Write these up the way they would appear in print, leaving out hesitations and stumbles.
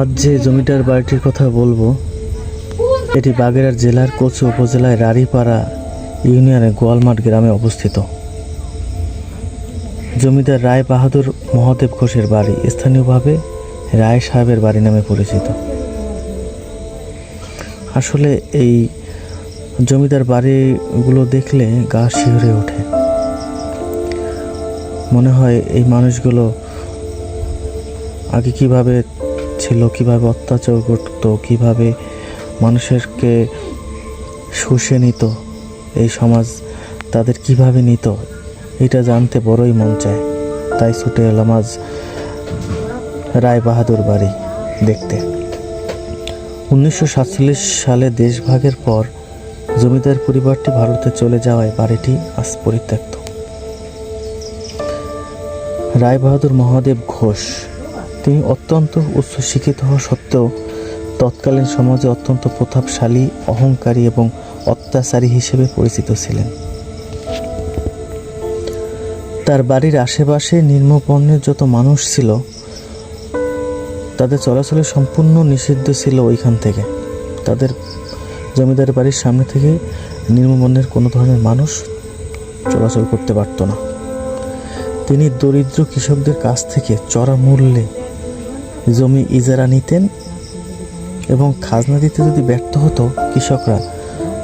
আজ যে জমিদার বাড়িটির কথা বলবো এটি বাগেরহাট জেলার কচু উপজেলায় রাড়ীপাড়া ইউনিয়নের গোয়ালমাঠ গ্রামে অবস্থিত। জমিদার রায় বাহাদুর মহাদেব ঘোষের বাড়ি স্থানীয়ভাবে রায় সাহেবের বাড়ি নামে পরিচিত। আসলে এই জমিদার বাড়িগুলো দেখলে গা শিহরে ওঠে। মনে হয় এই মানুষগুলো আগে কিভাবে ছিল, কিভাবে অত্যাচার করত, কিভাবে মানুষেরকে শুষে নিত, এই সমাজ তাদের কিভাবে নিত, এটা জানতে বড়ই মন চায়। তাই ছুটে এলাম আজ রায় বাহাদুর বাড়ি দেখতে। 1947 সালে দেশভাগের পর জমিদার পরিবারটি ভারতে চলে যাওয়ায় বাড়িটি আজ পরিত্যক্ত। রায় বাহাদুর মহাদেব ঘোষ তিনি অত্যন্ত উচ্চ শিক্ষিত হওয়া সত্ত্বেও তৎকালীন সমাজে অত্যন্ত প্রতাপশালী, অহংকারী এবং অত্যাচারী হিসেবে পরিচিত ছিলেন। তার বাড়ির আশেপাশে নিম্নবর্ণের যত মানুষ ছিল তাদের চলাচলে সম্পূর্ণ নিষিদ্ধ ছিল। ওইখান থেকে তাদের জমিদার বাড়ির সামনে থেকে নিম্নবর্ণের কোনো ধরনের মানুষ চলাচল করতে পারত না। তিনি দরিদ্র কৃষকদের কাছ থেকে চড়া মূল্যে জমি ইজারা নিতেন এবং খাজনা দিতে যদি ব্যর্থ হতো কৃষকরা,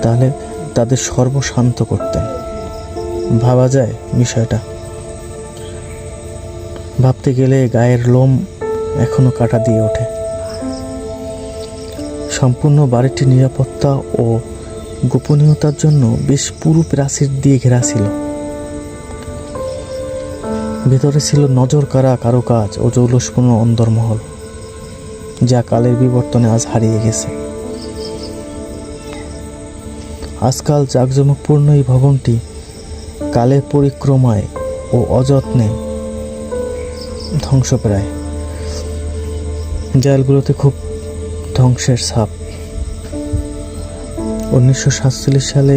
তাহলে তাদের সর্বশান্ত করতেন। ভাবা যায় বিষয়টা, ভাবতে গেলে গায়ের লোম এখনো কাটা দিয়ে ওঠে। সম্পূর্ণ বাড়িটি নিরাপত্তা ও গোপনীয়তার জন্য বেশ পুরু প্রাচীর দিয়ে ঘেরা ছিল। ভেতরে ছিল নজর কাড়া কারুকাজ ও জৌলুসপূর্ণ অন্দরমহল, যা কালের বিবর্তনে আজ হারিয়ে গেছে। আজকাল জাঁকজমকপূর্ণ এই ভবনটি কালের পরিক্রমায় ও অযত্নে ধ্বংসপ্রায়। দেয়ালগুলোতে খুব ধ্বংসের ছাপ। 1947 সালে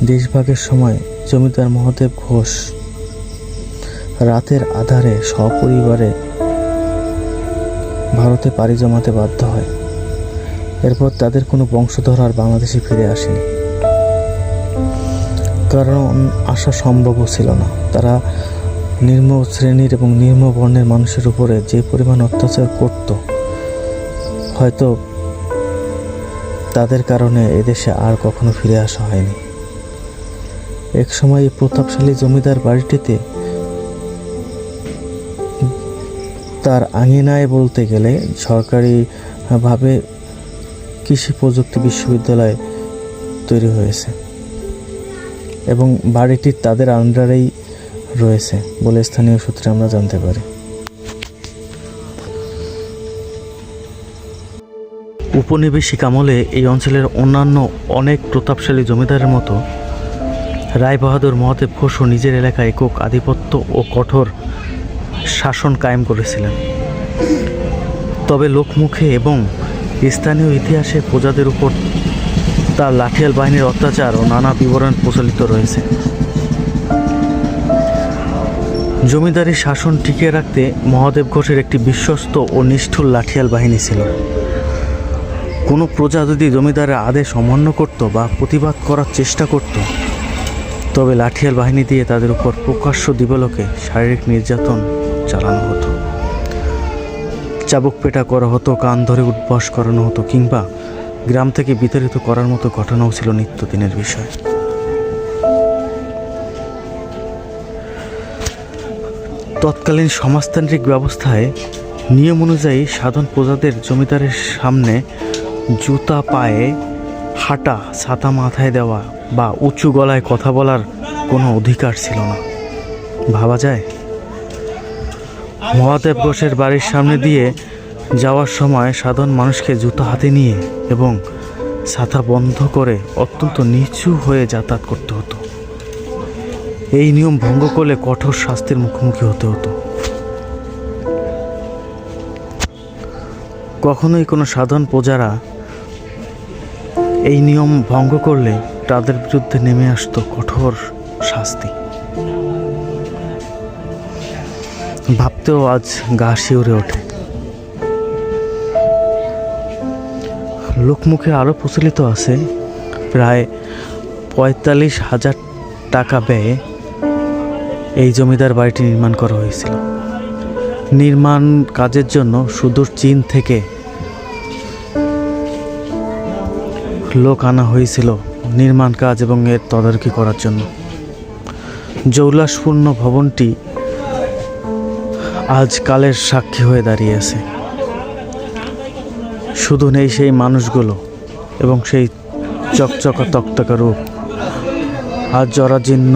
দেশভাগের সময় জমিদার মহাদেব ঘোষ রাতের আধারে সপরিবারে ভারতে পাড়ি জমাতে বাধ্য হয়। এরপর তাদের কোনো বংশধর আর বাংলাদেশে ফিরে আসেনি, কারণ আসা সম্ভবও ছিল না। তারা নিম্ন শ্রেণীর এবং নিম্ন বর্ণের মানুষের উপরে যে পরিমাণ অত্যাচার করত, হয়তো তাদের কারণে এদেশে আর কখনো ফিরে আসা হয়নি। এক সময় এই প্রতাপশালী জমিদার বাড়িটিতে তার আঙিনায় বলতে গেলে সরকারিভাবে কৃষি প্রযুক্তি বিশ্ববিদ্যালয় তৈরি হয়েছে এবং বাড়িটি তাদের আন্ডারেই রয়েছে বলে স্থানীয় সূত্রে আমরা জানতে পারি। উপনিবেশিক আমলে এই অঞ্চলের অন্যান্য অনেক প্রতাপশালী জমিদারের মতো রায় বাহাদুর মহাদেব ঘোষও নিজের এলাকায় একক আধিপত্য ও কঠোর শাসন কায়েম করেছিলেন। তবে লোকমুখে এবং স্থানীয় ইতিহাসে প্রজাদের উপর তার লাঠিয়াল বাহিনীর অত্যাচার ও নানা বিবরণ প্রচলিত রয়েছে। জমিদারি শাসন টিকিয়ে রাখতে মহাদেব ঘোষের একটি বিশ্বস্ত ও নিষ্ঠুর লাঠিয়াল বাহিনী ছিল। কোনো প্রজা যদি জমিদারের আদেশ অমান্য করত বা প্রতিবাদ করার চেষ্টা করত, তবে লাঠিয়াল বাহিনী দিয়ে তাদের উপর প্রকাশ্য দিবালোকে শারীরিক নির্যাতন চালানো হতো, চাবুক পেটা করা হতো, কান ধরে উঠবস করানো হতো, কিংবা গ্রাম থেকে বিতাড়িত করার মতো ঘটনাও ছিল নিত্যদিনের বিষয়। তৎকালীন সমাজতান্ত্রিক ব্যবস্থায় নিয়ম অনুযায়ী সাধারণ প্রজাদের জমিদারের সামনে জুতা পায়ে হাঁটা, ছাতা মাথায় দেওয়া বা উঁচু গলায় কথা বলার কোনো অধিকার ছিল না। ভাবা যায়, মহাদেব ঘোষের বাড়ির সামনে দিয়ে যাওয়ার সময় সাধারণ মানুষকে জুতা হাতে নিয়ে এবং ছাতা বন্ধ করে অত্যন্ত নিচু হয়ে যাতায়াত করতে হতো। এই নিয়ম ভঙ্গ করলে কঠোর শাস্তির মুখোমুখি হতে হতো। কখনোই কোনো সাধারণ প্রজারা এই নিয়ম ভঙ্গ করলে তাদের বিরুদ্ধে নেমে আসতো কঠোর শাস্তি। ভাবতেও আজ গা শিউরে ওঠে। লোকমুখে আরও প্রচলিত আছে প্রায় ৪৫,০০০ টাকা ব্যয়ে এই জমিদার বাড়িটি নির্মাণ করা হয়েছিল। নির্মাণ কাজের জন্য সুদূর চীন থেকে লোক আনা হয়েছিল নির্মাণ কাজ এবং এর তদারকি করার জন্য। জৌলাসপূর্ণ ভবনটি আজ কালের সাক্ষী হয়ে দাঁড়িয়ে আছে। শুধু নেই সেই মানুষগুলো এবং সেই চকচকা তকতকা রূপ, আজ জরাজীর্ণ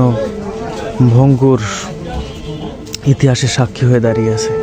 ভঙ্গুর ইতিহাসের সাক্ষী হয়ে দাঁড়িয়ে আছে।